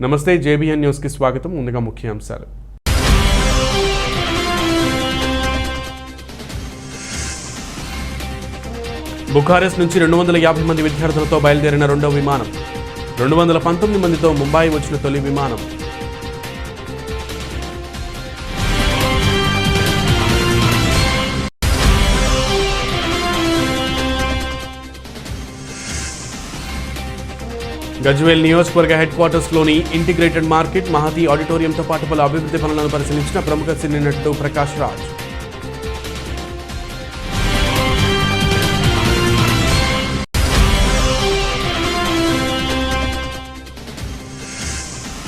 నమస్తే JBN news కి స్వాగతం. ముందుగా ముఖ్యాంశాలు. బుఖారెస్ట్ నుంచి 250 మంది విద్యార్థులతో బయలుదేరిన రెండో విమానం. 219 మందితో ముంబై వచ్చిన తొలి విమానం. గజ్వేల్ నియోజకవర్గ హెడ్ క్వార్టర్స్లోని ఇంటిగ్రేటెడ్ మార్కెట్, మహతి ఆడిటోరియంతో పాటు పలు అభివృద్ధి పనులను పరిశీలించిన ప్రముఖ సినీ నటుడు ప్రకాష్ రాజ్.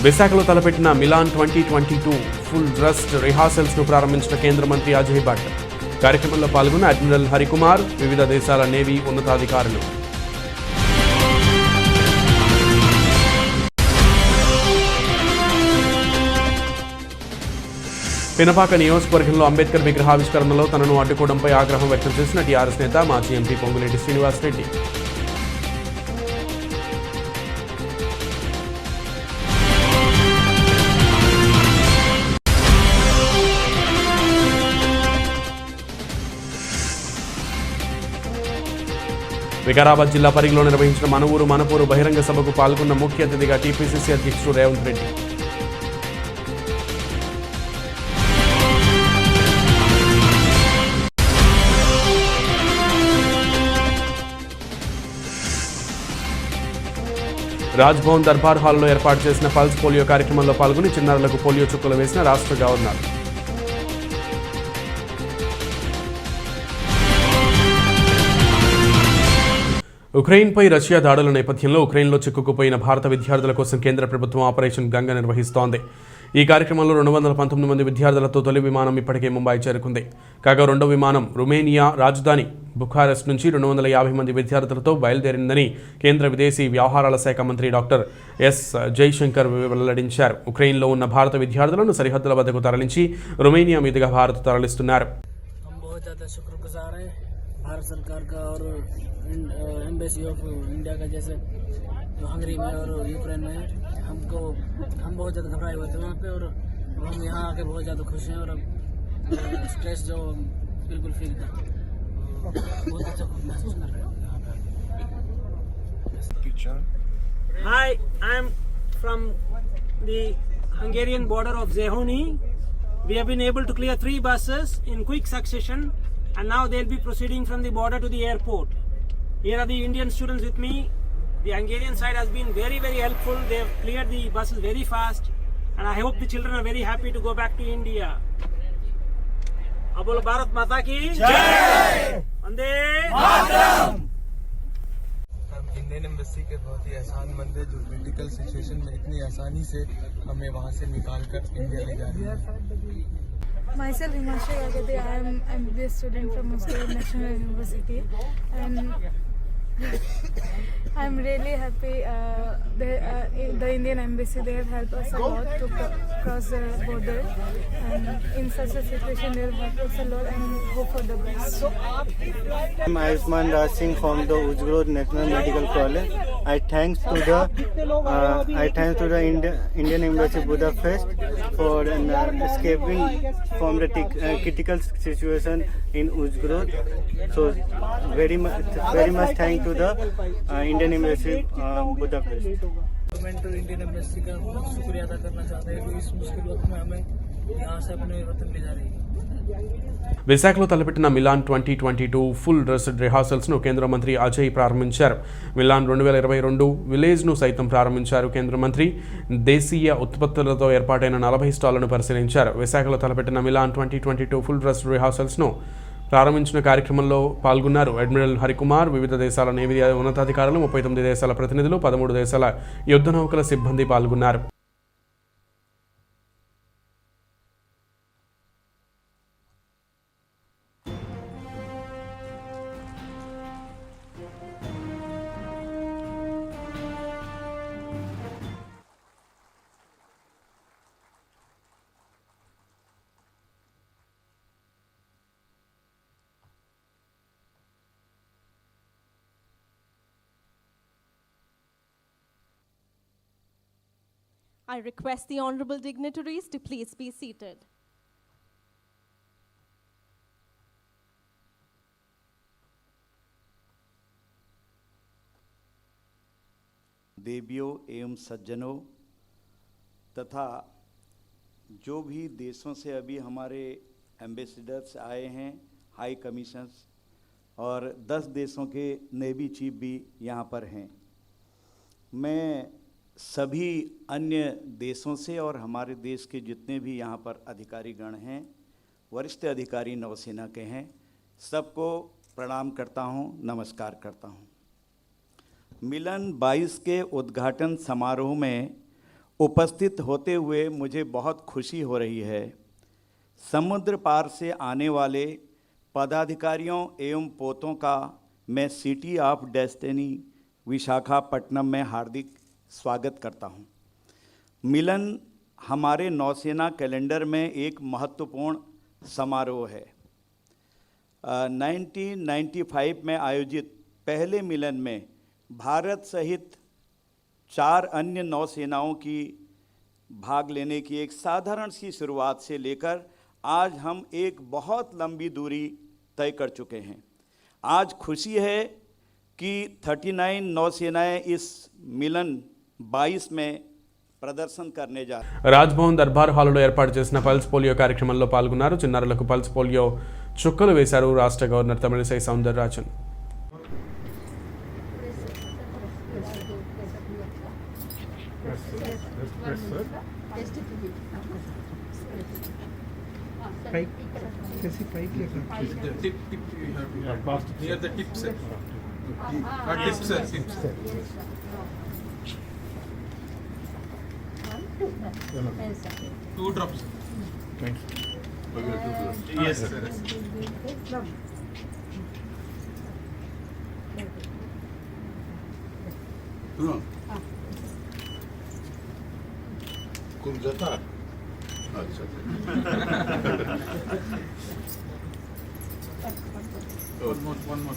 విశాఖలో తలపెట్టిన మిలాన్ 2022 ఫుల్ డ్రెస్ రిహార్సల్స్ ను ప్రారంభించిన కేంద్ర మంత్రి అజయ్ భట్. కార్యక్రమంలో పాల్గొన్న అడ్మిరల్ హరికుమార్, వివిధ దేశాల నేవీ ఉన్నతాధికారులు. పినపాక నియోజకవర్గంలో అంబేద్కర్ విగ్రహావిష్కరణలో తనను అడ్డుకోవడంపై ఆగ్రహం వ్యక్తం చేసిన టీఆర్ఎస్ నేత మాజీ ఎంపీ పొంగులేటి శ్రీనివాసరెడ్డి. వికారాబాద్ జిల్లా పరిగిలో నిర్వహించిన మన ఊరు మనపూరు బహిరంగ సభకు పాల్గొన్న ముఖ్య అతిథిగా టీపీసీసీ అధ్యక్షుడు రేవంత్ రెడ్డి. రాజ్భవన్ దర్బార్ హాల్లో ఏర్పాటు చేసిన పల్స్ పోలియో కార్యక్రమంలో పాల్గొని చిన్నారులకు పోలియో చుక్కలు వేసిన రాష్ట్ర గవర్నర్. ఉక్రెయిన్పై రష్యా దాడుల నేపథ్యంలో ఉక్రెయిన్లో చిక్కుకుపోయిన భారత విద్యార్థుల కోసం కేంద్ర ప్రభుత్వం ఆపరేషన్ గంగ నిర్వహిస్తోంది. ఈ కార్యక్రమంలో 219 మంది విద్యార్థులతో తొలి విమానం ఇప్పటికే ముంబై చేరుకుంది. కాగా రెండో విమానం రొమేనియా రాజధాని బుఖారెస్ట్ నుంచి 250 మంది విద్యార్థులతో బయలుదేరిందని కేంద్ర విదేశీ వ్యవహారాల శాఖ మంత్రి డాక్టర్ ఎస్ జైశంకర్ వెల్లడించారు. ఉక్రెయిన్లో ఉన్న భారత విద్యార్థులను సరిహద్దుల వద్దకు తరలించి రొమేనియా మీదుగా భారత్ తరలిస్తున్నారు. भारत सरकार का और एम्बेसी ऑफ इंडिया का जैसे हंगरी में और यूक्रेन में हम बहुत ज़्यादा घबराए हुए थे वहाँ पे, और हम यहाँ आके बहुत ज़्यादा खुश हैं और स्ट्रेस जो बिल्कुल फील था, बहुत अच्छा महसूस कर रहे हैं. Hi, I am from the Hungarian border of Zehoni. We have been able to clear 3 buses in quick succession, and now they'll be proceeding from the border to the airport. Here are the Indian students with me. The Hungarian side has been very, very helpful. They have cleared the buses very fast, and I hope the children are very happy to go back to India. Abol Bharat Mata ki Jai! Vande Mataram! हम Indian embassy के बहुत ही एहसान मंद है जो critical situation में इतनी आसानी से हमें वहाँ से निकाल कर इंडिया ले जा रही है. Myself Himanshu Agade, I am MBA student from Moscow National University, and I am really happy the Indian Embassy, they have helped us a lot to cross the border, and in such a situation they have helped us a lot, and hope for the best. I am Ayushman Raj Singh from the Uzgrod National Medical College. I thanks to the Indian Embassy Budapest for escaping from the critical situation in Uzgrod. So very much thank to the Indian Embassy Budapest. Government और Indian embassy का शुक्रिया अदा करना चाहते हैं कि इस मुश्किल वक्त में हमें यहाँ से अपने वतन ले जा रही है. విశాఖలో తలపెట్టిన మిలాన్ 2022 ఫుల్ డ్రెస్ రిహార్సల్స్ ను కేంద్ర మంత్రి అజయ్ ప్రారంభించారు. మిలాన్ 2022 విలేజ్ ను సైతం ప్రారంభించారు. కేంద్ర మంత్రి దేశీయ ఉత్పత్తులతో ఏర్పాటైన 40 స్టాళ్లను పరిశీలించారు. విశాఖలో తలపెట్టిన మిలాన్ 2022 ఫుల్ డ్రెస్ రిహార్సల్స్ ను ప్రారంభించిన కార్యక్రమంలో పాల్గొన్నారు అడ్మిరల్ హరికుమార్, వివిధ దేశాల నేవీ ఉన్నతాధికారులు, 39 దేశాల ప్రతినిధులు, 13 దేశాల యుద్ధ నౌకల సిబ్బంది పాల్గొన్నారు. I request the honorable dignitaries to please be seated. देवियों एवं सज्जनों तथा जो भी देशों से अभी हमारे एम्बेसडर्स आए हैं, हाई कमीशनर्स और 10 देशों के नेवी चीफ भी यहाँ पर हैं। मैं सभी अन्य देशों से और हमारे देश के जितने भी यहाँ पर अधिकारीगण हैं, वरिष्ठ अधिकारी नौसेना के हैं, सबको प्रणाम करता हूँ, नमस्कार करता हूँ। मिलन 22 के उद्घाटन समारोह में उपस्थित होते हुए मुझे बहुत खुशी हो रही है। समुद्र पार से आने वाले पदाधिकारियों एवं पोतों का मैं सिटी ऑफ डेस्टिनी विशाखापट्टनम में हार्दिक स्वागत करता हूं। मिलन हमारे नौसेना कैलेंडर में एक महत्वपूर्ण समारोह है। 1995 में आयोजित पहले मिलन में भारत सहित 4 अन्य नौसेनाओं की भाग लेने की एक साधारण सी शुरुआत से लेकर आज हम एक बहुत लंबी दूरी तय कर चुके हैं। आज खुशी है कि 39 नौसेनाएं इस मिलन 22 में ప్రదర్శన करने जा రాజ్భవన్ దర్బార్ హాలులో ఏర్పాటు చేసిన పల్స్ పోలియో కార్యక్రమంలో పాల్గొన్నారు. చిన్నారులకు పల్స్ పోలియో చుక్కలు వేశారు రాష్ట్ర governor Tamilisai Soundararajan. Two drops. Yes, sir. कुल जाता अच्छा One more.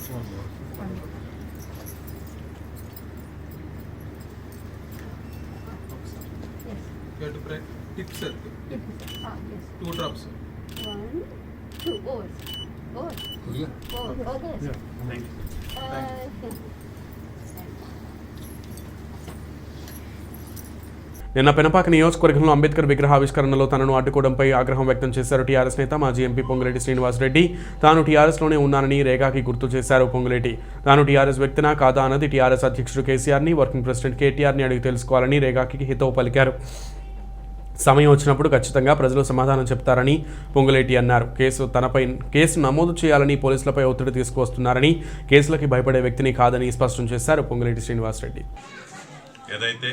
You have to press tip, sir. Yes. 2 drops. 1, 2. Oh. Okay. Thank you. నిన్న పెనపాక నియోజకవర్గంలో అంబేద్కర్ విగ్రహావిష్కరణలో తనను అడ్డుకోవడంపై ఆగ్రహం వ్యక్తం చేశారు టీఆర్ఎస్ నేత మాజీ ఎంపీ పొంగులేటి శ్రీనివాసరెడ్డి. తాను టీఆర్ఎస్లోనే ఉన్నానని రేగాకి గుర్తు చేశారు పొంగులేటి. తాను టీఆర్ఎస్ వ్యక్తినా కాదా అన్నది టీఆర్ఎస్ అధ్యక్షుడు కేసీఆర్ని, వర్కింగ్ ప్రెసిడెంట్ కేటీఆర్ని అడిగి తెలుసుకోవాలని రేగాకి హితవు పలికారు. సమయం వచ్చినప్పుడు ఖచ్చితంగా ప్రజలు సమాధానం చెప్తారని పొంగులేటి అన్నారు. కేసు నమోదు చేయాలని పోలీసులపై ఒత్తిడి తీసుకువస్తున్నారని, కేసులకి భయపడే వ్యక్తిని కాదని స్పష్టం చేశారు పొంగులేటి శ్రీనివాసరెడ్డి. ఏదైతే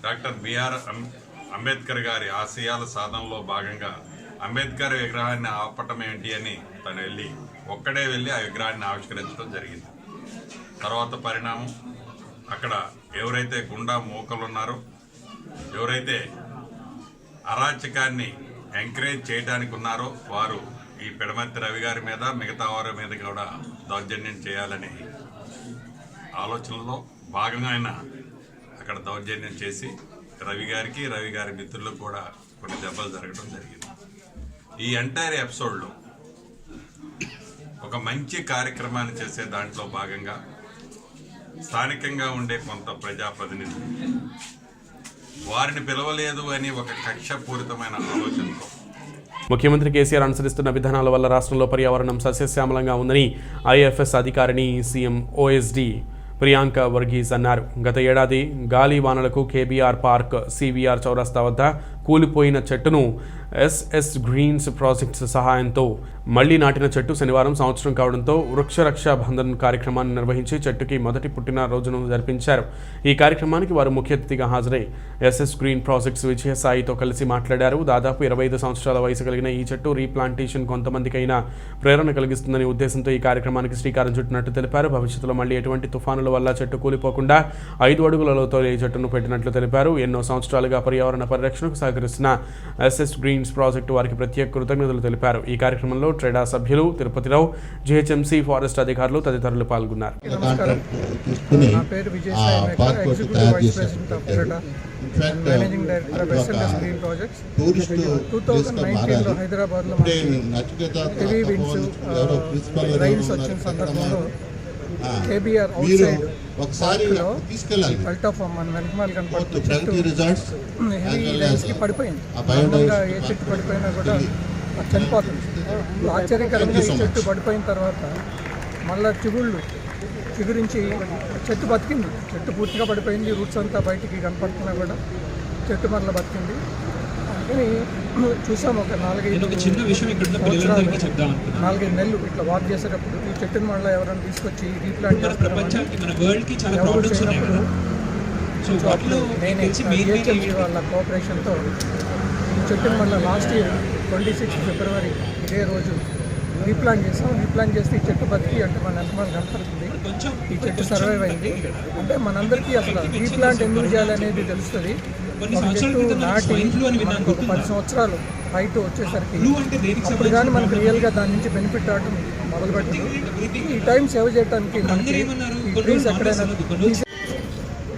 డాక్టర్ బిఆర్ అంబేద్కర్ గారి ఆశయాల సాధనలో భాగంగా అంబేద్కర్ విగ్రహాన్ని ఆపటం ఏంటి అని తను ఒక్కడే వెళ్ళి ఆ విగ్రహాన్ని ఆవిష్కరించడం జరిగింది. తర్వాత పరిణామం అక్కడ ఎవరైతే గుండా మూకలు ఉన్నారో, ఎవరైతే అరాచకాన్ని ఎంకరేజ్ చేయడానికి ఉన్నారో వారు ఈ పిడమర్తి రవి గారి మీద, మిగతా వారి మీద కూడా దౌర్జన్యం చేయాలని ఆలోచనలో భాగంగా ఆయన అక్కడ దౌర్జన్యం చేసి రవి గారి మిత్రులకు కూడా కొన్ని దెబ్బలు జరగడం జరిగింది. ఈ ఎంటైర్ ఎపిసోడ్లో ఒక మంచి కార్యక్రమాన్ని చేసే దాంట్లో భాగంగా స్థానికంగా ఉండే కొంత ప్రజాప్రతినిధులు వారిని పిలవలేదు అని ఒక కక్షపూరితమైన ఆలోచనతో ముఖ్యమంత్రి కేసీఆర్ అనుసరిస్తున్న విధానాల వల్ల రాష్ట్రంలో పర్యావరణం సస్యశ్యామలంగా ఉందని ఐఎఫ్ఎస్ అధికారిని సీఎం ఓఎస్డీ ప్రియాంక వర్గీస్ అన్నారు. గత ఏడాది గాలి వానలకు కేబీఆర్ పార్క్ సివిఆర్ చౌరస్తా వద్ద కూలిపోయిన చెట్టును ఎస్ఎస్ గ్రీన్స్ ప్రాజెక్ట్స్ సహాయంతో మళ్లీ నాటిన చెట్టు శనివారం సంవత్సరం కావడంతో వృక్షరక్షా బంధన్ కార్యక్రమాన్ని నిర్వహించి చెట్టుకి మొదటి పుట్టినరోజును జరిపించారు. ఈ కార్యక్రమానికి వారు ముఖ్య అతిథిగా హాజరై ఎస్ఎస్ గ్రీన్ ప్రాజెక్ట్స్ విజయసాయితో కలిసి మాట్లాడారు. దాదాపు 25 సంవత్సరాల వయసు కలిగిన ఈ చెట్టు రీప్లాంటేషన్ కొంతమందికైనా ప్రేరణ కలిగిస్తుందనే ఉద్దేశంతో ఈ కార్యక్రమానికి శ్రీకారం చుట్టినట్టు తెలిపారు. భవిష్యత్తులో మళ్లీ ఎటువంటి తుఫానుల వల్ల చెట్టు కూలిపోకుండా 5 అడుగుల లోతులో ఈ చెట్టును పెట్టినట్లు తెలిపారు. ఎన్నో సంవత్సరాలుగా పర్యావరణ పరిరక్షణకు సహకరిస్తున్న ఎస్ఎస్ గ్రీన్స్ ప్రాజెక్టు వారికి ప్రత్యేక కృతజ్ఞతలు తెలిపారు. ఈ కార్యక్రమంలో ట్రేడా సభ్యులు, తిరుపతిరావు, జీహెచ్ఎంసీ ఫారెస్ట్ అధికారులు తదితరులు పాల్గొన్నారు. నా పేరు Vijayasai Maker, executive vice president of ట్రేడా and managing director of SLS green projects. 2019లో హైదరాబాద్లో హెవీ విండ్స్ రైన్స్ వచ్చిన సందర్భంలో కేబీఆర్ అవుట్ సైడ్ పార్క్లో అల్టాఫ్ మన వెనకమాల కనపడుతుంది చెట్టు హెవీ రైన్స్కి పడిపోయింది. మామూలుగా ఏ చెట్టు పడిపోయినా కూడా చనిపోతుంది. ఆశ్చర్యకరంగా ఈ చెట్టు పడిపోయిన తర్వాత మళ్ళా చిగురించి చెట్టు బతికింది. చెట్టు పూర్తిగా పడిపోయింది, రూట్స్ అంతా బయటికి కనపడుతున్నా కూడా చెట్టు మరలా బతికింది. అందుకని చూసాము ఒక 4-5 నెలలు ఇట్లా వాక్ చేసేటప్పుడు ఈ చెట్టుని మళ్ళీ ఎవరైనా తీసుకొచ్చి రీప్లాంట్ చేస్తున్నప్పుడు నేనే జిహెచ్ఎంసీ వాళ్ళ కోఆపరేషన్తో ఈ చెట్టుని మళ్ళీ లాస్ట్ ఇయర్ 26 ఫిబ్రవరి ఇదే రోజు రీప్లాంట్ చేస్తాం. రీప్లాంట్ చేస్తే ఈ చెట్టు బతికి అంటే మన వెనకమాల కనపడుతుంది. ఈ చెట్టు సర్వైవ్ అయింది. అంటే మనందరికీ అసలు రీప్లాంట్ ఎందుకు చేయాలనేది తెలుస్తుంది. ఒక చెట్టు నాటి మనకు 10 సంవత్సరాలు హైట్ వచ్చేసరికి అప్పుడు కానీ మనకు రియల్గా దాని నుంచి బెనిఫిట్ రావడం మొదలుపెట్టింది. ఈ టైం సేవ్ చేయడానికి మనకి ఈ ట్రీస్ ఎక్కడైనా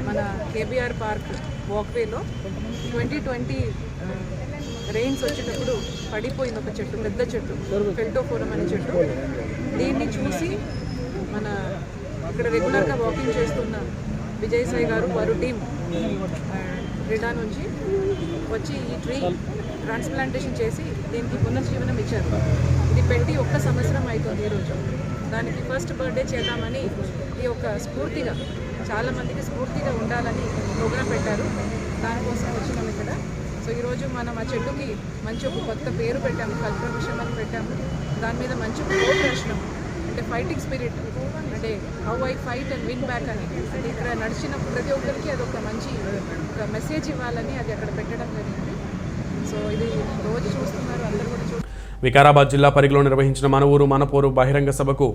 మన కేబీఆర్ పార్క్ వాక్వేలో 2020 రెయిన్స్ వచ్చేటప్పుడు పడిపోయింది ఒక చెట్టు, పెద్ద చెట్టు, ఫెల్టోఫోరం అనే చెట్టు. దీన్ని చూసి మన ఇక్కడ రెగ్యులర్గా వాకింగ్ చేస్తున్న విజయసాయి గారు వారు టీం క్రీడా నుంచి వచ్చి ఈ ట్రీ ట్రాన్స్ప్లాంటేషన్ చేసి దీనికి పునర్జీవనం ఇచ్చారు. ఇది పెట్టి 1 సంవత్సరం అవుతుంది ఈరోజు. దానికి ఫస్ట్ బర్త్డే చేద్దామని ఈ యొక్క స్ఫూర్తిగా చాలామందికి స్ఫూర్తిగా ఉండాలని ప్రోగ్రాం పెట్టారు. దానికోసం వచ్చినాం ఇక్కడ. సో ఈరోజు మనం ఆ చెట్టుకి మంచి ఒక కొత్త పేరు పెట్టాము, కల్పవృక్షం అని పెట్టాము. దాని మీద మంచి కోట్ రాసినాము, అంటే ఫైటింగ్ స్పిరిట్, అంటే how I fight and win back అని. అది ఇక్కడ నడిచిన ప్రతి ఒక్కరికి అది ఒక మంచి ఒక మెసేజ్ ఇవ్వాలని అది అక్కడ పెట్టడం జరిగింది. సో ఇది రోజు చూస్తున్నారు, అందరూ కూడా వికారాబాద్ జిల్లా పరిగిలో నిర్వహించిన మన ఊరు మన పోరు బహిరంగ సభకు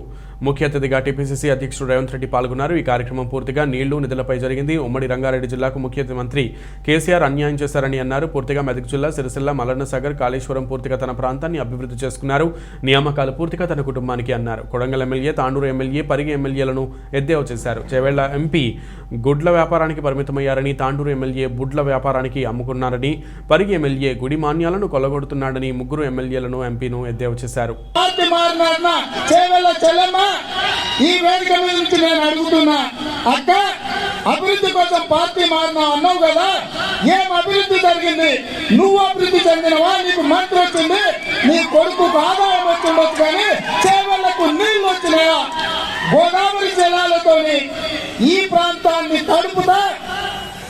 ముఖ్య అతిథిగా టీపీసీసీ అధ్యక్షుడు రేవంత్ రెడ్డి పాల్గొన్నారు. ఈ కార్యక్రమం పూర్తిగా నీళ్లు, నిధులపై జరిగింది. ఉమ్మడి రంగారెడ్డి జిల్లాకు ముఖ్యమంత్రి కేసీఆర్ అన్యాయం చేశారని అన్నారు. పూర్తిగా మెదక్ జిల్లా, సిరిసిల్ల, మల్లన్నసాగర్, కాళేశ్వరం పూర్తిగా తన ప్రాంతాన్ని అభివృద్ధి చేసుకున్నారు. నియామకాలు పూర్తిగా తన కుటుంబానికి అన్నారు. కొడంగల్ ఎమ్మెల్యే, తాండూరు ఎమ్మెల్యే, పరిగి ఎమ్మెల్యేలను ఎద్దేవా చేశారు. చేవేళ్ల ఎంపీ గుడ్ల వ్యాపారానికి పరిమితమయ్యారని, తాండూరు ఎమ్మెల్యే బుడ్ల వ్యాపారానికి అమ్ముకున్నారని, పరిగి ఎమ్మెల్యే గుడి మాన్యాలను కొల్లగొడుతున్నాడని ముగ్గురు ఎమ్మెల్యేలను ఎంపీను ఎద్దేవా చేశారు. ఈ వేదిక మీద నుంచి నేను అడుగుతున్నా, అక్క అభివృద్ధి కోసం పార్టీ మారినా అన్నావు కదా, ఏం అభివృద్ధి జరిగింది? నువ్వు అభివృద్ధి చెందినవా? నీకు మంత్రి వచ్చింది, నీ కొడుకుకు ఆదాయం వచ్చిండొచ్చు, కానీ చేవళ్లకు నీళ్లు వచ్చినాయా? గోదావరి జలాలతోని ఈ ప్రాంతాన్ని తడుపుతా,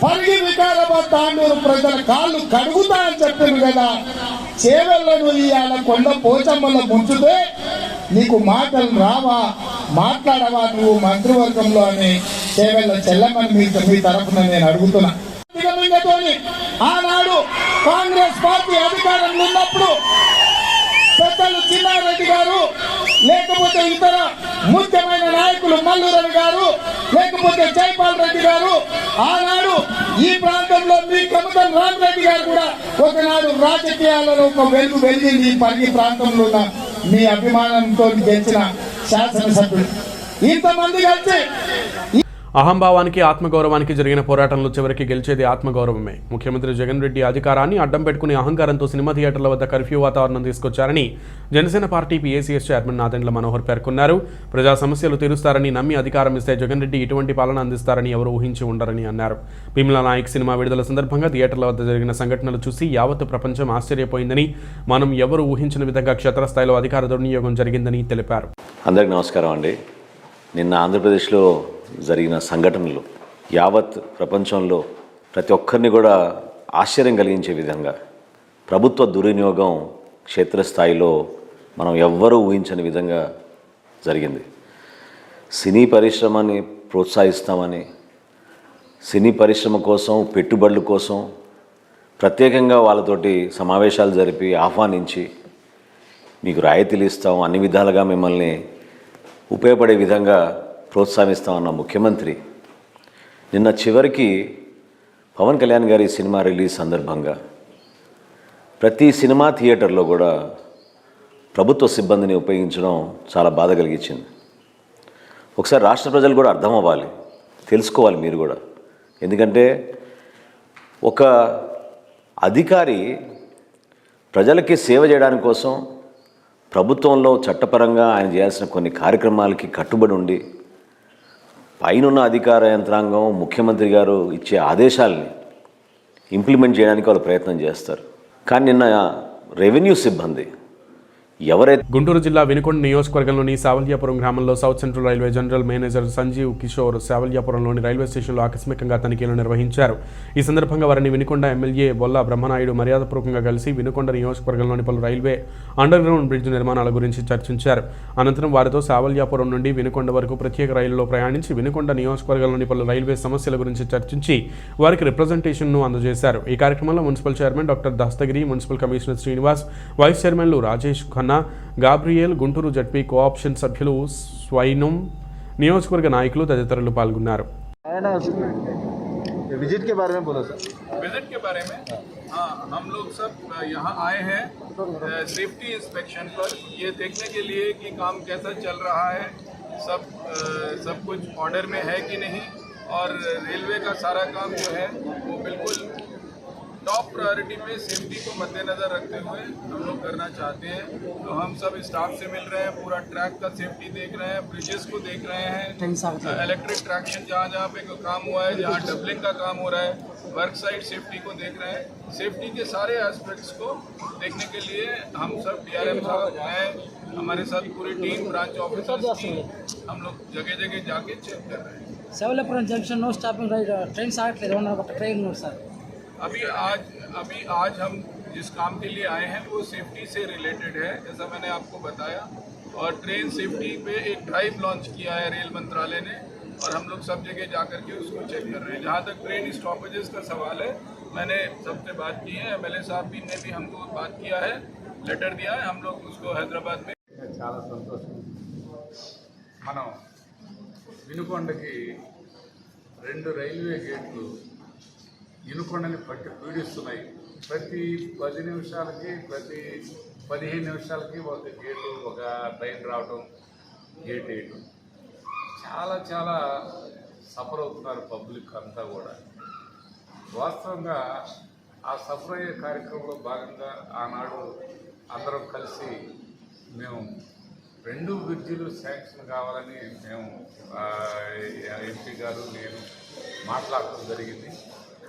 పరిగి వికారాబాద్ తాండూరు ప్రజల కాళ్ళు కడుగుతా అని చెప్పింది కదా. చేవెళ్లను ఇవాళ కొండ పోచమ్మలో ముంచుతే నీకు మాటలు రావా, మాట్లాడవా నువ్వు మంత్రివర్గంలో అని చేవెళ్ళ చెల్లమని మీ తరఫున నేను అడుగుతున్నా. ఆనాడు కాంగ్రెస్ పార్టీ అధికారంలో ఉన్నప్పుడు పెద్దలు చిన్నారెడ్డి గారు, లేకపోతే ఇతర ముఖ్యమైన నాయకులు మల్లు రవి గారు, లేకపోతే జైపాల్ రెడ్డి గారు, ఆనాడు ఈ ప్రాంతంలో మీ కమతం రామరెడ్డి గారు కూడా ఒకనాడు రాజకీయాలలో ఒక వెలుగు వెలిగింది. పరిగి ప్రాంతంలో ఉన్న మీ అభిమానంతో గెలిచిన శాసనసభ్యులు ఇంతమంది కలిసి అహంభావానికి, ఆత్మగౌరవానికి జరిగిన పోరాటంలో చివరికి గెలిచేది ఆత్మగౌరవమే. ముఖ్యమంత్రి జగన్ రెడ్డి అధికారాన్ని అడ్డం పెట్టుకుని అహంకారంతో సినిమా థియేటర్ల వద్ద కర్ఫ్యూ వాతావరణం తీసుకొచ్చారని Janasena party PACS chairman Nadendla Manohar పేర్కొన్నారు. ప్రజా సమస్యలు తీరుస్తారని నమ్మి అధికారం ఇస్తే జగన్ రెడ్డి ఇటువంటి పాలన అందిస్తారని ఎవరు ఊహించి ఉండరని అన్నారు. భీమ్లా నాయక్ సినిమా విడుదల సందర్భంగా థియేటర్ల వద్ద జరిగిన సంఘటనలు చూసి యావత్ ప్రపంచం ఆశ్చర్యపోయిందని, మనం ఎవరు ఊహించిన విధంగా క్షేత్రస్థాయిలో అధికార దుర్వినియోగం జరిగిందని తెలిపారు. అందరికీ నమస్కారం అండి. నిన్న ఆంధ్రప్రదేశ్లో జరిగిన సంఘటనలు యావత్ ప్రపంచంలో ప్రతి ఒక్కరిని కూడా ఆశ్చర్యం కలిగించే విధంగా ప్రభుత్వ దుర్వినియోగం క్షేత్రస్థాయిలో మనం ఎవ్వరూ ఊహించని విధంగా జరిగింది. సినీ పరిశ్రమని ప్రోత్సహిస్తామని, సినీ పరిశ్రమ కోసం, పెట్టుబడుల కోసం ప్రత్యేకంగా వాళ్ళతోటి సమావేశాలు జరిపి ఆహ్వానించి మీకు రాయితీలు ఇస్తాం, అన్ని విధాలుగా మిమ్మల్ని ఉపయోగపడే విధంగా ప్రోత్సహిస్తామన్న ముఖ్యమంత్రి నిన్న చివరికి పవన్ కళ్యాణ్ గారి సినిమా రిలీజ్ సందర్భంగా ప్రతి సినిమా థియేటర్లో కూడా ప్రభుత్వ సిబ్బందిని ఉపయోగించడం చాలా బాధ కలిగించింది. ఒకసారి రాష్ట్ర ప్రజలు కూడా అర్థం అవ్వాలి, తెలుసుకోవాలి మీరు కూడా. ఎందుకంటే ఒక అధికారి ప్రజలకి సేవ చేయడానికి కోసం ప్రభుత్వంలో చట్టపరంగా ఆయన చేయాల్సిన కొన్ని కార్యక్రమాలకి కట్టుబడి ఉండి పైనున్న అధికార యంత్రాంగం ముఖ్యమంత్రి గారు ఇచ్చే ఆదేశాలని ఇంప్లిమెంట్ చేయడానికి వాళ్ళు ప్రయత్నం చేస్తారు. కానీ నిన్న రెవెన్యూ సిబ్బంది ఎవరైతే గుంటూరు జిల్లా వినుకొండ నియోజకవర్గంలోని సావల్యాపురం గ్రామంలో south central railway general manager Sanjeev Kishore సావల్యాపురంలోని రైల్వే స్టేషన్లో ఆకస్మికంగా తనిఖీలు నిర్వహించారు. ఈ సందర్భంగా వారిని వినుకొండ ఎమ్మెల్యే బొల్ల బ్రహ్మనాయుడు మర్యాదపూర్వకంగా కలిసి వినుకొండ నియోజకవర్గంలోని పలు రైల్వే అండర్ గ్రౌండ్ బ్రిడ్జ్ నిర్మాణాల గురించి చర్చించారు. అనంతరం వారితో సావల్యాపురం నుండి వినుకొండ వరకు ప్రత్యేక రైలులో ప్రయాణించి వినుకొండ నియోజకవర్గంలోని పలు రైల్వే సమస్యల గురించి చర్చించి వారికి రిప్రజెంటేషన్ను అందజేశారు. ఈ కార్యక్రమంలో municipal chairman doctor Dastagiri, municipal commissioner Srinivas, vice చైర్మన్లు Rajesh Khanna, Gabriel, Guntur ZP cooption సభ్యులు స్వైనం, నియోజకవర్గ నాయకులు తదితరులు పాల్గొన్నారు. विजिट के बारे में बोलो सर। विजिट के बारे में हाँ, हम लोग सब यहाँ आए हैं सेफ्टी इंस्पेक्शन पर, ये देखने के लिए कि काम कैसा चल रहा है, सब कुछ ऑर्डर में है कि नहीं, और रेलवे का सारा काम जो है वो बिल्कुल टॉप प्रायोरिटी में सेफ्टी को मद्देनज़र रखते हुए हम लोग करना चाहते हैं. तो हम सब स्टाफ से मिल रहे हैं, पूरा ट्रैक का सेफ्टी देख रहे हैं, ब्रिजेस को देख रहे हैं, इलेक्ट्रिक ट्रैक्शन जहाँ जहाँ पे काम हुआ है, जहाँ डबलिंग का काम हो रहा है, वर्क साइड सेफ्टी को देख रहे हैं. सेफ्टी के सारे एस्पेक्ट्स को देखने के लिए हम सब DRM साहब हैं, हमारे साथ पूरी टीम, ब्रांच ऑफिसर्स की, हम लोग जगह जगह जाके चेक कर रहे हैं. Savalapuram junction no stopping train train sir. अभी आज हम जिस काम के लिए आए हैं वो सेफ्टी से रिलेटेड है, जैसा मैंने आपको बताया. और ट्रेन सेफ्टी पे एक ड्राइव लॉन्च किया है रेल मंत्रालय ने, और हम लोग सब जगह जाकर के उसको चेक कर रहे हैं. जहाँ तक ट्रेन स्टॉपेजेस का सवाल है, मैंने सबसे बात की है, MLA साहब भी ने भी हमको बात किया है, लेटर दिया है, हम लोग उसको हैदराबाद में. చాలా సంతోషం. మనం వినుకొండకి 2 రైల్వే గేట్లు వినుకొండని పట్టి పీడిస్తున్నాయి. ప్రతి 10 నిమిషాలకి, ప్రతి 15 నిమిషాలకి ఒక గేటు, ఒక ట్రైన్ రావటం, గేట్ వేయటం, చాలా సఫర్ అవుతున్నారు పబ్లిక్ అంతా కూడా. వాస్తవంగా ఆ సఫర్ అయ్యే కార్యక్రమంలో భాగంగా ఆనాడు అందరం కలిసి మేము 2 బ్రిడ్జిలు శాంక్షన్ కావాలని మేము ఎంపీ గారు నేను మాట్లాడటం జరిగింది.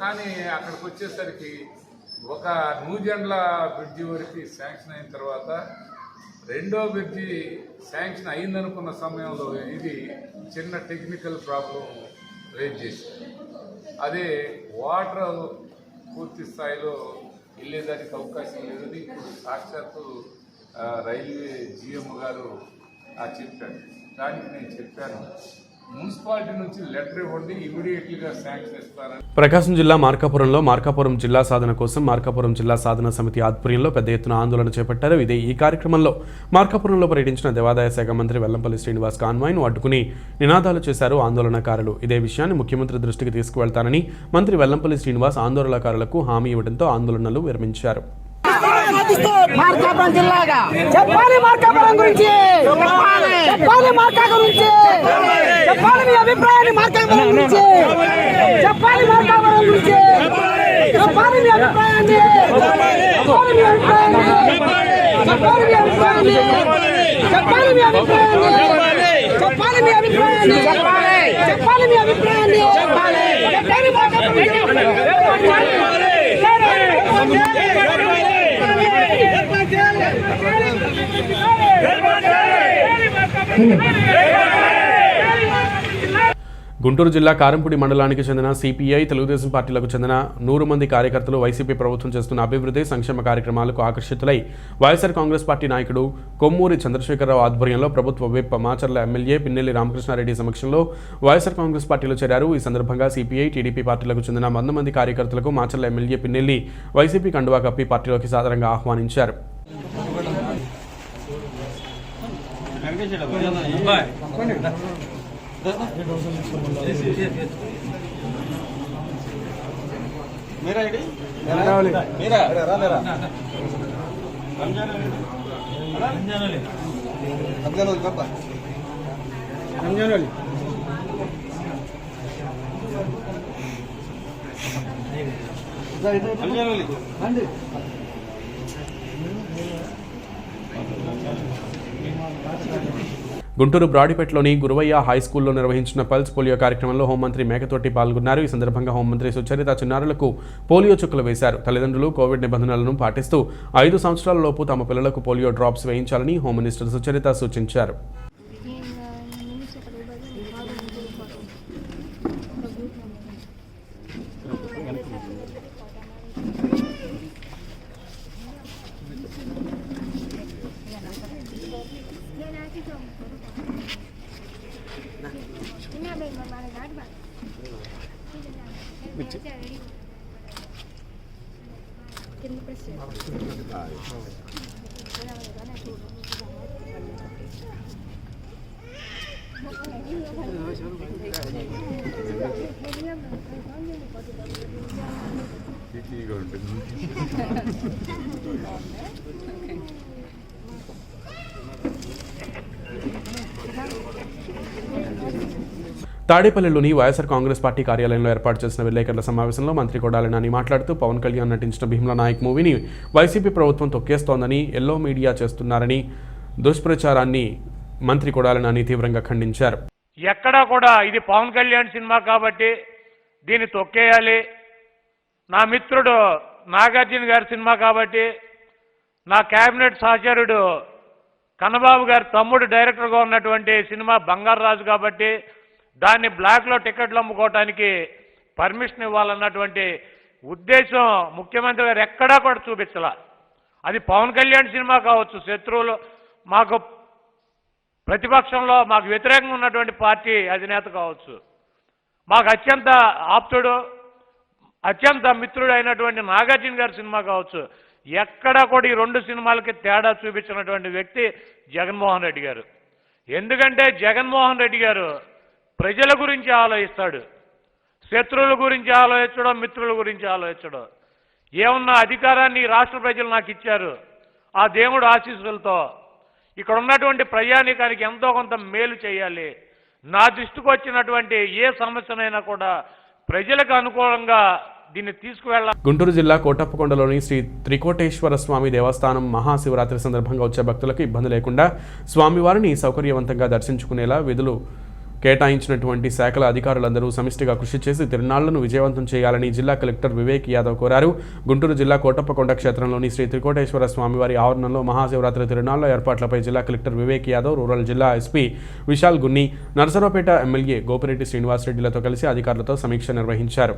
కానీ అక్కడికి వచ్చేసరికి ఒక నూజెండ్ల బ్రిడ్జి వరకు శాంక్షన్ అయిన తర్వాత 2వ బ్రిడ్జి శాంక్షన్ అయిందనుకున్న సమయంలో ఇది చిన్న టెక్నికల్ ప్రాబ్లం రేజ్ చేసింది. అదే వాటర్ పూర్తి స్థాయిలో వెళ్ళేదానికి అవకాశం లేదని ఇప్పుడు సాక్షాత్తు రైల్వే GM గారు చెప్పాడు. దానికి నేను చెప్పాను, మున్సిపాలిటీ నుంచి లెటర్ ఇవ్వండి, ఇమీడియట్లీగా శాంక్షన్ ఇస్తారని. ప్రకాశం జిల్లా మార్కాపురంలో మార్కాపురం జిల్లా సాధన కోసం మార్కాపురం జిల్లా సాధన సమితి ఆధ్వర్యంలో పెద్ద ఎత్తున ఆందోళన చేపట్టారు. ఈ కార్యక్రమంలో మార్కాపురంలో పర్యటించిన దేవాదాయ శాఖ మంత్రి వెల్లంపల్లి శ్రీనివాస్ కాన్వాయ్ను అడ్డుకుని నినాదాలు చేశారు ఆందోళనకారులు. ఇదే విషయాన్ని ముఖ్యమంత్రి దృష్టికి తీసుకువెళ్తానని మంత్రి వెల్లంపల్లి శ్రీనివాస్ ఆందోళనకారులకు హామీ ఇవ్వడంతో ఆందోళనలు విరమించారు. మార్కాపురం జిల్లాగా చెప్పాలి, మార్కాపురం గురించి చెప్పాలి, మార్కాపురం గురించి చెప్పాలి, మీ అభిప్రాయాన్ని మార్కాపురం గురించి చెప్పాలి, మార్కాపురం గురించి చెప్పాలి, మీ అభిప్రాయాన్ని చెప్పాలి, మీ అభిప్రాయాన్ని చెప్పాలి, మీ అభిప్రాయాన్ని చెప్పాలి, మీ అభిప్రాయాన్ని చెప్పాలి, మీ అభిప్రాయాన్ని చెప్పాలి, మీ అభిప్రాయాన్ని చెప్పాలి, మార్కాపురం గుంటూరు జిల్లా కారంపూడి మండలానికి చెందిన CPI, తెలుగుదేశం పార్టీలకు చెందిన 100 మంది కార్యకర్తలు వైసీపీ ప్రభుత్వం చేస్తున్న అభివృద్ధి సంక్షేమ కార్యక్రమాలకు ఆకర్షితులై వైఎస్ఆర్ కాంగ్రెస్ పార్టీ నాయకుడు కొమ్మూరి చంద్రశేఖరరావు ఆధ్వర్యంలో ప్రభుత్వ విప్ మాచర్ల ఎమ్మెల్యే పిన్నెల్లి రామకృష్ణారెడ్డి సమక్షంలో వైఎస్ఆర్ కాంగ్రెస్ పార్టీలో చేరారు. ఈ సందర్భంగా CPI, TDP పార్టీలకు చెందిన 100 మంది కార్యకర్తలకు మాచర్ల ఎమ్మెల్యే పిన్నెల్లి వైసీపీ కండువా కప్పి పార్టీలోకి సాదరంగా ఆహ్వానించారు. मेरा आईडी గుంటూరు బ్రాడీపేటలోని గురువయ్య హై స్కూల్లో నిర్వహించిన పల్స్ పోలియో కార్యక్రమంలో హోంమంత్రి మేకతోటి పాల్గొన్నారు. ఈ సందర్భంగా హోంమంత్రి సుచరిత చిన్నారులకు పోలియో చుక్కలు వేశారు. తల్లిదండ్రులు కోవిడ్ నిబంధనలను పాటిస్తూ 5 సంవత్సరాల లోపు తమ పిల్లలకు పోలియో డ్రాప్స్ వేయించాలని హోమ్ మినిస్టర్ సుచరిత సూచించారు. తాడేపల్లిలోని వైఎస్ఆర్ కాంగ్రెస్ పార్టీ కార్యాలయంలో ఏర్పాటు చేసిన విలేకరుల సమావేశంలో మంత్రి కొడాలి నాని మాట్లాడుతూ పవన్ కళ్యాణ్ నటించిన భీమ్లా నాయక్ మూవీని వైసీపీ ప్రభుత్వం తొక్కేస్తోందని, ఎల్లో మీడియా చేస్తున్నారని దుష్ప్రచారాన్ని మంత్రి కొడాలి నాని తీవ్రంగా ఖండించారు. ఎక్కడా కూడా ఇది పవన్ కళ్యాణ్ సినిమా కాబట్టి దీన్ని తొక్కేయాలి, నా మిత్రుడు నాగార్జున గారి సినిమా కాబట్టి, నా కేబినెట్ సహచరుడు కన్నబాబు గారి తమ్ముడు డైరెక్టర్గా ఉన్నటువంటి సినిమా బంగారు రాజు కాబట్టి దాన్ని బ్లాక్లో టికెట్లు అమ్ముకోవటానికి పర్మిషన్ ఇవ్వాలన్నటువంటి ఉద్దేశం ముఖ్యమంత్రి గారు ఎక్కడా కూడా చూపించాల. అది పవన్ కళ్యాణ్ సినిమా కావచ్చు, శత్రువులు మాకు ప్రతిపక్షంలో మాకు వ్యతిరేకంగా ఉన్నటువంటి పార్టీ అధినేత కావచ్చు, మాకు అత్యంత ఆప్తుడు అత్యంత మిత్రుడు అయినటువంటి నాగార్జున గారి సినిమా కావచ్చు, ఎక్కడా కూడా ఈ 2 సినిమాలకి తేడా చూపించినటువంటి వ్యక్తి జగన్మోహన్ రెడ్డి గారు. ఎందుకంటే జగన్మోహన్ రెడ్డి గారు ప్రజల గురించి ఆలోచిస్తాడు, శత్రువుల గురించి ఆలోచించడం, మిత్రుల గురించి ఆలోచించడం. ఏమన్నా అధికారాన్ని రాష్ట్ర ప్రజలు నాకు ఇచ్చారు, ఆ దేవుడు ఆశీస్సులతో ఇక్కడ ఉన్నటువంటి ప్రజానీకానికి ఎంతో కొంత మేలు చేయాలి, నా దృష్టికి వచ్చినటువంటి ఏ సమస్యనైనా కూడా ప్రజలకు అనుకూలంగా దీన్ని తీసుకువెళ్ళాలి. గుంటూరు జిల్లా కోటప్పకొండలోని శ్రీ త్రికోటేశ్వర స్వామి దేవస్థానం మహాశివరాత్రి సందర్భంగా వచ్చే భక్తులకు ఇబ్బంది లేకుండా స్వామివారిని సౌకర్యవంతంగా దర్శించుకునేలా విధులు కేటాయించినటువంటి శాఖల అధికారులందరూ సమిష్టిగా కృషి చేసి తిరునాళ్లను విజయవంతం చేయాలని జిల్లా కలెక్టర్ వివేక్ యాదవ్ కోరారు. గుంటూరు జిల్లా కోటప్పకొండ క్షేత్రంలోని శ్రీ త్రికోటేశ్వర స్వామివారి ఆవరణంలో మహాశివరాత్రి తిరునాళ్ల ఏర్పాట్లపై జిల్లా కలెక్టర్ వివేక్ యాదవ్, రూరల్ జిల్లా ఎస్పీ విశాల్ గున్ని, నరసరావుపేట ఎమ్మెల్యే గోపిరెడ్డి శ్రీనివాసరెడ్డిలతో కలిసి అధికారులతో సమీక్ష నిర్వహించారు.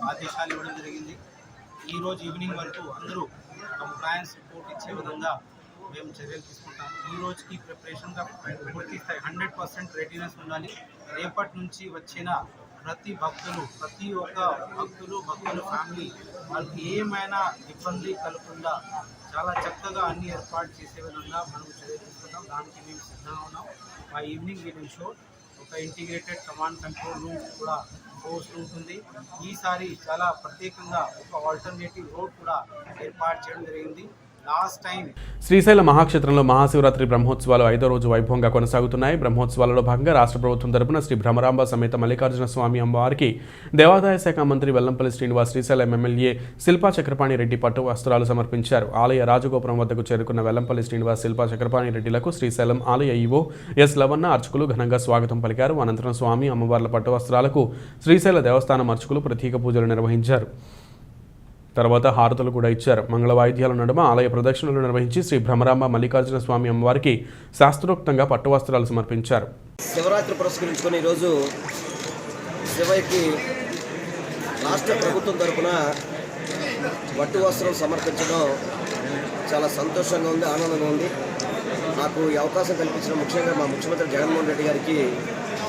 ఆదేశాలు ఇవ్వడం జరిగింది. ఈరోజు ఈవినింగ్ వరకు అందరూ కంప్లైన్స్ రిపోర్ట్ ఇచ్చే విధంగా మేము చర్యలు తీసుకుంటాము. ఈ రోజుకి ప్రిపరేషన్గా పూర్తి స్థాయి 100% రెడీనెస్ ఉండాలి. రేపటి నుంచి వచ్చిన ప్రతి ఒక్క భక్తులు ఫ్యామిలీ వాళ్ళకి ఏమైనా ఇబ్బంది కలగకుండా చాలా చక్కగా అన్ని ఏర్పాటు చేసే విధంగా మనం చర్యలు తీసుకుంటాం. దానికి మేము సిద్ధంగా ఉన్నాం. ఆ ఈవినింగ్ వీడియో షో ఒక ఇంటిగ్రేటెడ్ కమాండ్ కంట్రోల్ రూమ్ కూడా పోస్ట్ ఉంటుంది. ఈసారి చాలా ప్రత్యేకంగా ఒక ఆల్టర్నేటివ్ రోడ్ కూడా ఏర్పాటు చేయడం జరిగింది. లాస్ట్ టైం శ్రీశైల మహాక్షేత్రంలో మహాశివరాత్రి బ్రహ్మోత్సవాలు 5వ రోజు వైభవంగా కొనసాగుతున్నాయి. బ్రహ్మోత్సవాలలో భాగంగా రాష్ట్ర ప్రభుత్వం తరపున శ్రీ భ్రమరాంబ సమేత మల్లికార్జున స్వామి అమ్మవారికి దేవాదాయ శాఖ మంత్రి వెల్లంపల్లి శ్రీనివాస్, శ్రీశైలం ఎమ్మెల్యే శిల్పా చక్రపాణి రెడ్డి పట్టు వస్త్రాలు సమర్పించారు. ఆలయ రాజగోపురం వద్దకు చేరుకున్న వెల్లంపల్లి శ్రీనివాస్, శిల్పా చక్రపాణి రెడ్డిలకు శ్రీశైలం ఆలయ ఈవో ఎస్ లవన్న అర్చకులు ఘనంగా స్వాగతం పలికారు. అనంతరం స్వామి అమ్మవార్ల పట్టు వస్త్రాలకు శ్రీశైల దేవస్థానం అర్చకులు ప్రత్యేక పూజలు నిర్వహించారు. తర్వాత హారతులు కూడా ఇచ్చారు. మంగళ వాయిద్యాల నడుమ ఆలయ ప్రదక్షిణలు నిర్వహించి శ్రీ భ్రమరాంబ మల్లికార్జున స్వామి అమ్మవారికి శాస్త్రోక్తంగా పట్టు వస్త్రాలు సమర్పించారు. శివరాత్రి పురస్కరించుకొని ఈరోజు శివయ్యకి రాష్ట్ర ప్రభుత్వం తరఫున పట్టు వస్త్రం సమర్పించడం చాలా సంతోషంగా ఉంది, ఆనందంగా ఉంది. నాకు ఈ అవకాశం కల్పించిన ముఖ్యంగా మా ముఖ్యమంత్రి జగన్మోహన్ రెడ్డి గారికి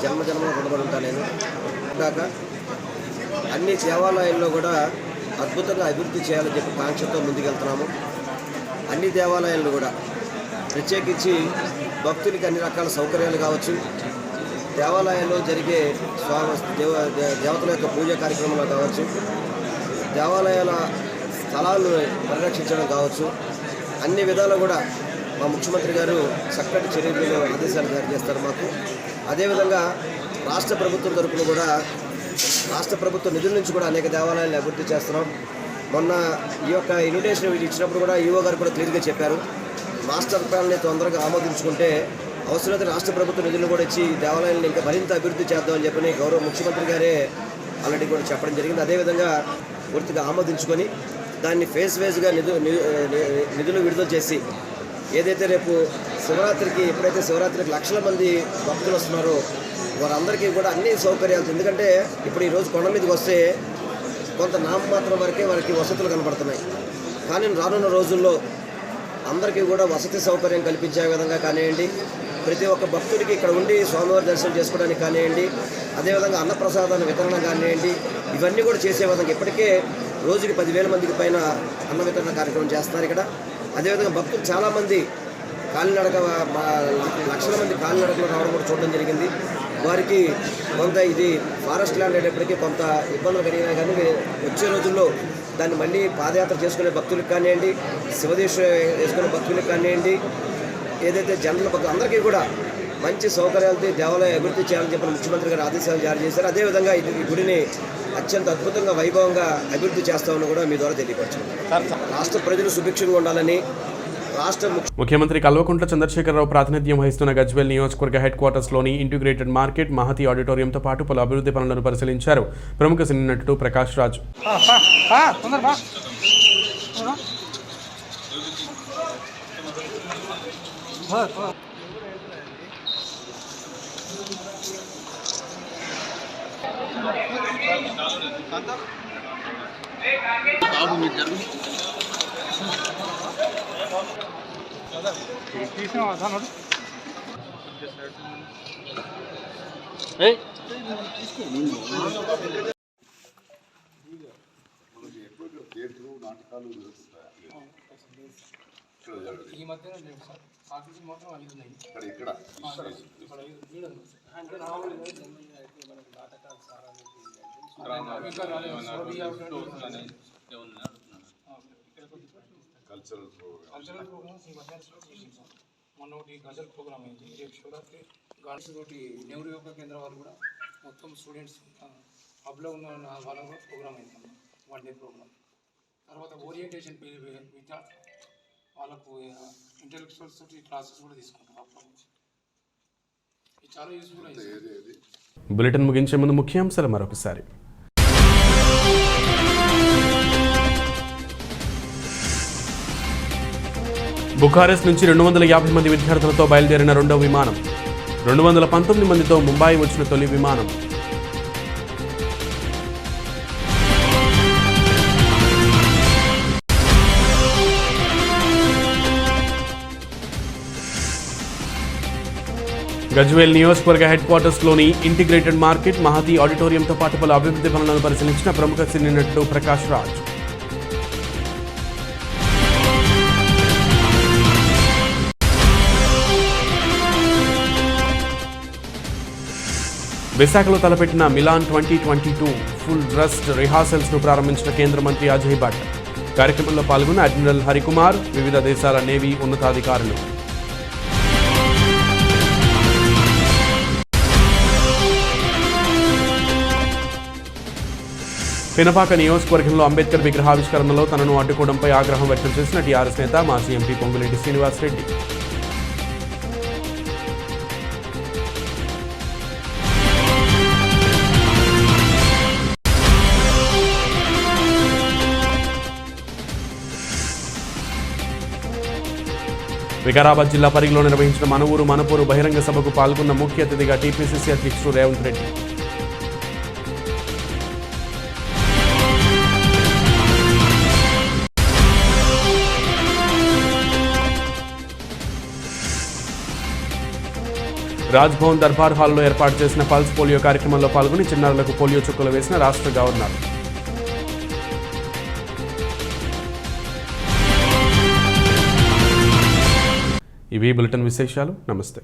జన్మజన్మలో రుణపడి ఉంటాను. నేను కాక అన్ని దేవాలయాల్లో కూడా అద్భుతంగా అభివృద్ధి చేయాలని చెప్పి కాంక్షతో ముందుకెళ్తున్నాము. అన్ని దేవాలయాలను కూడా ప్రత్యేకించి భక్తులకి అన్ని రకాల సౌకర్యాలు కావచ్చు, దేవాలయాల్లో జరిగే దేవతల యొక్క పూజా కార్యక్రమాలు కావచ్చు, దేవాలయాల స్థలాలను పరిరక్షించడం కావచ్చు, అన్ని విధాలు కూడా మా ముఖ్యమంత్రి గారు చక్కటి చర్యలు ఆదేశాలు జారీ చేస్తారు మాకు. అదేవిధంగా రాష్ట్ర ప్రభుత్వం తరఫున కూడా రాష్ట్ర ప్రభుత్వ నిధుల నుంచి కూడా అనేక దేవాలయాలను అభివృద్ధి చేస్తున్నాం. మొన్న ఈ యొక్క ఇన్విటేషన్ ఇచ్చినప్పుడు కూడా ఈఓ గారు కూడా క్లియర్గా చెప్పారు, మాస్టర్ ప్లాన్ని తొందరగా ఆమోదించుకుంటే అవసరమైతే రాష్ట్ర ప్రభుత్వ నిధులను కూడా ఇచ్చి దేవాలయాలను ఇంకా మరింత అభివృద్ధి చేద్దామని చెప్పని గౌరవ ముఖ్యమంత్రి గారే ఆల్రెడీ కూడా చెప్పడం జరిగింది. అదేవిధంగా పూర్తిగా ఆమోదించుకొని దాన్ని ఫేజ్ వేజ్గా నిధులు విడుదల చేసి ఏదైతే రేపు శివరాత్రికి ఎప్పుడైతే శివరాత్రికి లక్షల మంది భక్తులు వస్తున్నారో వారందరికీ కూడా అన్ని సౌకర్యాలు, ఎందుకంటే ఇప్పుడు ఈరోజు కొండ మీదకి వస్తే కొంత నామమాత్రం వరకే వారికి వసతులు కనబడుతున్నాయి. కానీ రానున్న రోజుల్లో అందరికీ కూడా వసతి సౌకర్యం కల్పించే విధంగా కానివ్వండి, ప్రతి ఒక్క భక్తుడికి ఇక్కడ ఉండి స్వామివారి దర్శనం చేసుకోవడానికి కానివ్వండి, అదేవిధంగా అన్నప్రసాదాల వితరణ కానివ్వండి, ఇవన్నీ కూడా చేసే విధంగా ఇప్పటికే రోజుకి 10,000 మందికి పైన అన్న వితరణ కార్యక్రమం చేస్తున్నారు ఇక్కడ. అదేవిధంగా భక్తులు చాలామంది కాలినడక లక్షల మంది కాలినడకలో రావడం కూడా చూడడం జరిగింది. వారికి కొంత ఇది ఫారెస్ట్ ల్యాండ్ అయ్యేటప్పటికీ కొంత ఇబ్బందులు కలిగినా కానీ వచ్చే రోజుల్లో దాన్ని మళ్ళీ పాదయాత్ర చేసుకునే భక్తులకు కానివ్వండి, శివదీక్ష వేసుకునే భక్తులకు కానివ్వండి, ఏదైతే జనరల్ భక్తులు అందరికీ కూడా మంచి సౌకర్యాలతో దేవాలయం అభివృద్ధి చేయాలని చెప్పిన ముఖ్యమంత్రి గారు ఆదేశాలు జారీ చేశారు. అదేవిధంగా ఈ గుడిని అత్యంత అద్భుతంగా వైభవంగా అభివృద్ధి చేస్తామని కూడా మీ ద్వారా తెలియపరచారు. రాష్ట్ర ప్రజలు సుభిక్షంగా ఉండాలని ముఖ్యమంత్రి కల్వకుంట్ల చంద్రశేఖరరావు ప్రాతినిధ్యం వహిస్తున్న గజ్వేల్ నియోజకవర్గ హెడ్ క్వార్టర్స్లోని ఇంటిగ్రేటెడ్ మార్కెట్ మహతి ఆడిటోరియంతో పాటు పలు అభివృద్ధి పనులను పరిశీలించారు ప్రముఖ సినీ నటుడు ప్రకాష్ రాజ్. ఈ మధ్యన లేదు సార్, ఆఫీస్ మాత్రం 5 ఉన్నాయి. ఇక్కడ కల్చరల్ ప్రోగ్రామ్స్ ఈ మధ్యాహ్నం స్టార్ట్ చేసింది సార్. మొన్న ఒకటి గజల్ ప్రోగ్రామ్ అయింది, రేపు శివరాత్రి గార్డ్స్ తోటి నెహ్రూ యోగా కేంద్ర వాళ్ళు కూడా మొత్తం స్టూడెంట్స్ హబ్లో ఉన్న వాళ్ళకు కూడా ప్రోగ్రామ్ అయింది, 1 డే ప్రోగ్రామ్. తర్వాత ఓరియంటేషన్ విద్యార్థులు వాళ్ళకు ఇంటెలెక్చువల్స్ తోటి క్లాసెస్ కూడా తీసుకుంటారు అప్పుడు. ఇది చాలా యూస్ఫుల్ అయింది. బులెటిన్ ముగించే ముందు ముఖ్యాంశాలు మరొకసారి. బుఖారెస్ట్ నుంచి 250 మంది విద్యార్థులతో బయలుదేరిన రెండవ విమానం. 219 మందితో ముంబై వచ్చిన తొలి విమానం. గజ్వేల్ నియోజకవర్గ హెడ్ క్వార్టర్స్లోని ఇంటిగ్రేటెడ్ మార్కెట్ మహతి ఆడిటోరియంతో పాటు పలు అభివృద్ధి పనులను పరిశీలించిన ప్రముఖ సినీ నటుడు ప్రకాష్ రాజ్. విశాఖలో తలపెట్టిన మిలాన్ 2022 ఫుల్ డ్రెస్డ్ రిహార్సల్స్ను ప్రారంభించిన కేంద్ర మంత్రి అజయ్ భట్. కార్యక్రమంలో పాల్గొన్న అడ్మిరల్ హరికుమార్, వివిధ దేశాల నేవీ ఉన్నతాధికారులు. పినపాక నియోజకవర్గంలో అంబేద్కర్ విగ్రహావిష్కరణలో తనను అడ్డుకోవడంపై ఆగ్రహం వ్యక్తం చేసిన టీఆర్ఎస్ నేత మాజీ ఎంపీ పొంగులేటి శ్రీనివాసరెడ్డి. వికారాబాద్ జిల్లా పరిగిలో నిర్వహించిన మన ఊరు మనపూరు బహిరంగ సభకు పాల్గొన్న ముఖ్య అతిథిగా టీపీసీసీ అధ్యక్షుడు రేవంత్ రెడ్డి. రాజ్భవన్ దర్బార్ హాల్లో ఏర్పాటు చేసిన పల్స్ పోలియో కార్యక్రమంలో పాల్గొని చిన్నారులకు పోలియో చుక్కలు వేసిన రాష్ట్ర గవర్నర్. ఇవి బులెటిన్ విశేషాలు. నమస్తే.